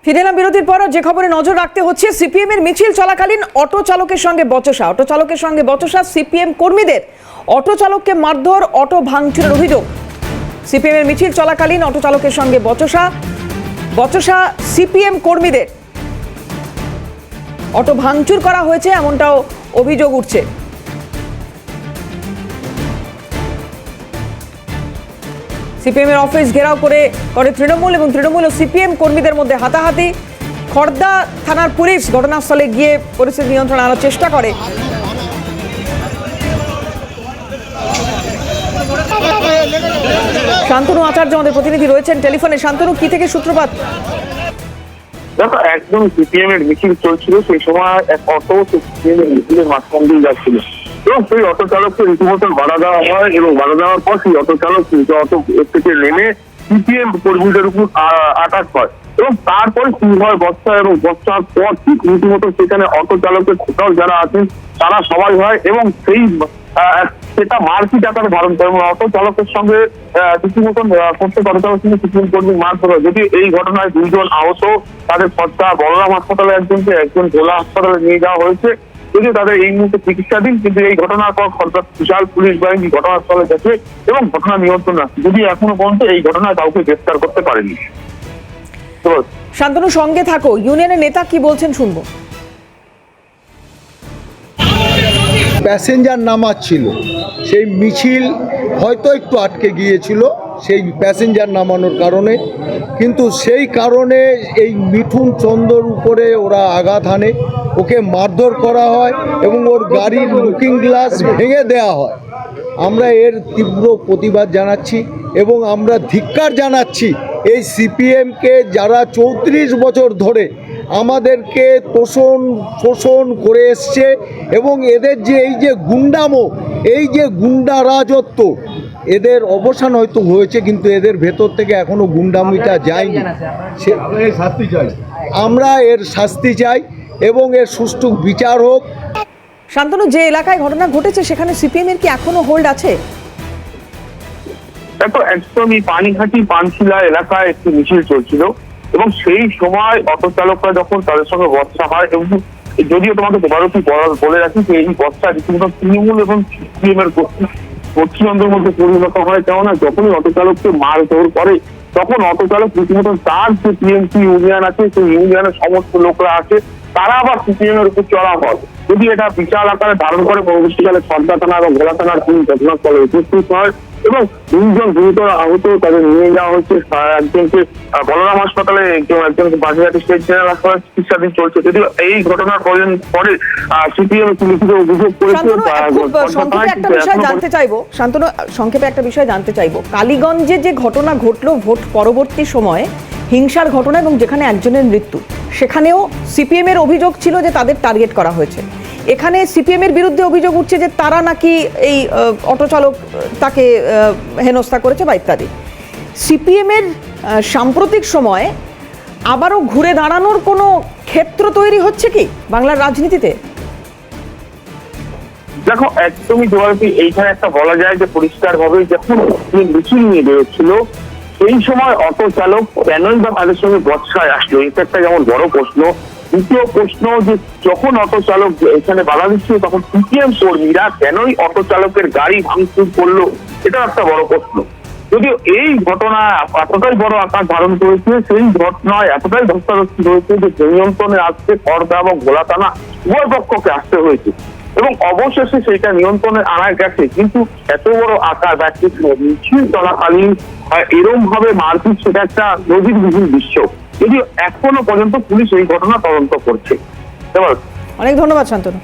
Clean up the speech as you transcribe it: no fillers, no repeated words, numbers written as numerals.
ফিরে এলাম বিরতির পর। যে খবরে নজর রাখতে হচ্ছে, সিপিএম এর মিছিল চলাকালীন অটো চালকের সঙ্গে বচসা সিপিএম কর্মীদের। অটো চালককে মারধর, অটো ভাঙচুরের অভিযোগ। সিপিএম এর মিছিল চলাকালীন অটো চালকের সঙ্গে বচসা সিপিএম কর্মীদের। অটো ভাঙচুর করা হয়েছে এমনটাও অভিযোগ উঠছে। সিপিএম এর অফিস ঘেরাও করে তৃণমূল এবং তৃণমূল ও সিপিএম কর্মীদের মধ্যে হাতাহাতি। খড়দা থানার পুলিশ ঘটনাস্থলে গিয়ে পরিস্থিতি নিয়ন্ত্রণে আনার চেষ্টা করে। শান্তনু আচার্য আমাদের প্রতিনিধি রয়েছেন টেলিফোনে। শান্তনু, কি থেকে সূত্রপাত? দেখো, একদম সিপিএম এর মিছিল চলছিল, সেই সময় এক অটো সিপিএম এর মিছিলের মাঝখান দিয়ে যাচ্ছিল এবং সেই অটো চালককে রীতিমতো বাধা দেওয়া হয় এবং বাধা দেওয়ার পর সেই অটো চালক অটো থেকে নেমে সিপিএম কর্মীদের উপর আঘাত হয় এবং তারপরে শুরু হয় বর্ষা এবং বর্ষার পর ঠিক রীতিমতো সেখানে অটো চালকের কোথাও যারা আছেন তারা সবাই হয় এবং সেটা মারপিট আকারে ধারণ করে এবং অটো চালকের সঙ্গে রীতিমতন করতে অটো চালকের সঙ্গে সিপিএম কর্মী মারধর হয়। যদি এই ঘটনায় 2 জন আহত, তাদের খরচা বলরাম হাসপাতালে একজন ভোলা হাসপাতালে নিয়ে যাওয়া হয়েছে, যদিও তাদের এই মুহূর্তে চিকিৎসাধীন। কিন্তু এই ঘটনার পর খরচা বিশাল পুলিশ বাহিনী ঘটনাস্থলে গেছে এবং ঘটনা নিয়ন্ত্রণ আছে, যদি এখনো পর্যন্ত এই ঘটনায় কাউকে গ্রেফতার করতে পারেনি। শান্তনু, সঙ্গে থাকো। ইউনিয়নের নেতা কি বলছেন শুনবো। প্যাসেঞ্জার নামাচ্ছিল, সেই মিছিল হয়তো একটু আটকে গিয়েছিল সেই প্যাসেঞ্জার নামানোর কারণে, কিন্তু সেই কারণে এই মিঠুন চন্দ্রর উপরে ওরা আঘাত হানে, ওকে মারধর করা হয় এবং ওর গাড়ির লুকিং গ্লাস ভেঙে দেওয়া হয়। আমরা এর তীব্র প্রতিবাদ জানাচ্ছি এবং আমরা ধিক্কার জানাচ্ছি এই সিপিএমকে, যারা 34 বছর ধরে আমাদেরকে শোষণ করে এসছে এবং এদের যে এই যে গুন্ডামো, এই যে গুন্ডা রাজত্ব, এদের অবসান হয়তো হয়েছে কিন্তু এদের ভেতর থেকে এখনো গুন্ডামিটা যায়নি। আমরা এর শাস্তি চাই এবং এর সুষ্ঠু বিচার হোক। শান্তনু, যে এলাকায় ঘটনা ঘটেছে সেখানে সিপিএম এর কি এখনো হোল্ড আছে? দেখো, একদমই পানিঘাটি পানশিলা এলাকায় একটি মিছিল চলছিল এবং সেই সময় অটো চালকরা যখন তাদের সঙ্গে বর্ষা হয়, এবং যদিও তোমাকে বলে রাখি যে এই বর্ষা রীতিমতো তৃণমূল এবং সিপিএম এর পশ্চিমবঙ্গের মধ্যে পরিণত হয়। কেননা যখনই অটো চালককে মারধর করে তখন অটো চালক রীতিমতো তার যে টিএমসি ইউনিয়ন আছে সেই ইউনিয়নের সমস্ত লোকরা আছে, তারা আবার সিপিএম এর উপর চড়া হয়। যদি এটা বিশাল আকারে ধারণ করে, পরবর্তীকালে খড়দা থানা এবং ভোলা থানার পুলিশ ঘটনাস্থলে উপস্থিত হয় এবং 2 জন গুরুতর আহত, তাদের নিয়ে যাওয়া হচ্ছে। একজনকে বলরাম হাসপাতালে, একজনকে বাগেরহাট স্টেট জেনারেল হাসপাতালে চিকিৎসাধীন চলছে। যদিও এই ঘটনার পরে সিপিএম পুলিশকে অভিযোগ করেছে। শান্তনু, সংক্ষেপে একটা বিষয় জানতে চাইবো। কালীগঞ্জে যে ঘটনা ঘটলো ভোট পরবর্তী সময়ে, হিংসার ঘটনা এবং যেখানে একজনের মৃত্যু, সেখানেও সিপিএম এর অভিযোগ ছিল যে তাদের টার্গেট করা হয়েছে। এখানে সিপিএম এর বিরুদ্ধে অভিযোগ উঠছে যে তারা নাকি এই অটো চালক তাকে হেনস্থা করেছে বা ইত্যাদি। সিপিএম এর সাম্প্রতিক সময়ে আবারও ঘুরে দাঁড়ানোর কোনো ক্ষেত্র তৈরি হচ্ছে কি বাংলার রাজনীতিতে? দেখো, একদমই এইখানে একটা বলা যায় যে পরিষ্কার ভাবে যখন মিছিল নিয়ে বেরোচ্ছিল সেই সময় অটো চালক কেনই বা তাদের সঙ্গে বর্ষায় আসলো, এটা একটা যেমন বড় প্রশ্ন। দ্বিতীয় প্রশ্ন, যে যখন অটো চালক এখানে বাধা দিচ্ছিল তখন সিপিএম কর্মীরা কেনই অটো চালকের গাড়ি ভাঙচুর করলো, এটা একটা বড় প্রশ্ন। যদিও এই ঘটনা এতটাই বড় আকার ধারণ করেছে, সেই ঘটনায় এতটাই ধস্তাধস্তি হয়েছে যে নিয়ন্ত্রণে আসতে খড়দা এবং ভোলা থানা উভয় পক্ষকে আসতে হয়েছে এবং অবশেষে সেইটা নিয়ন্ত্রণে আনা গেছে। কিন্তু এত বড় আকার ব্যক্তি মিছিল চলাকালীন এরম ভাবে মারপিট, সেটা একটা নজিরবিহীন দৃশ্য। যদিও এখনো পর্যন্ত পুলিশ এই ঘটনা তদন্ত করছে। অনেক ধন্যবাদ শান্তনু।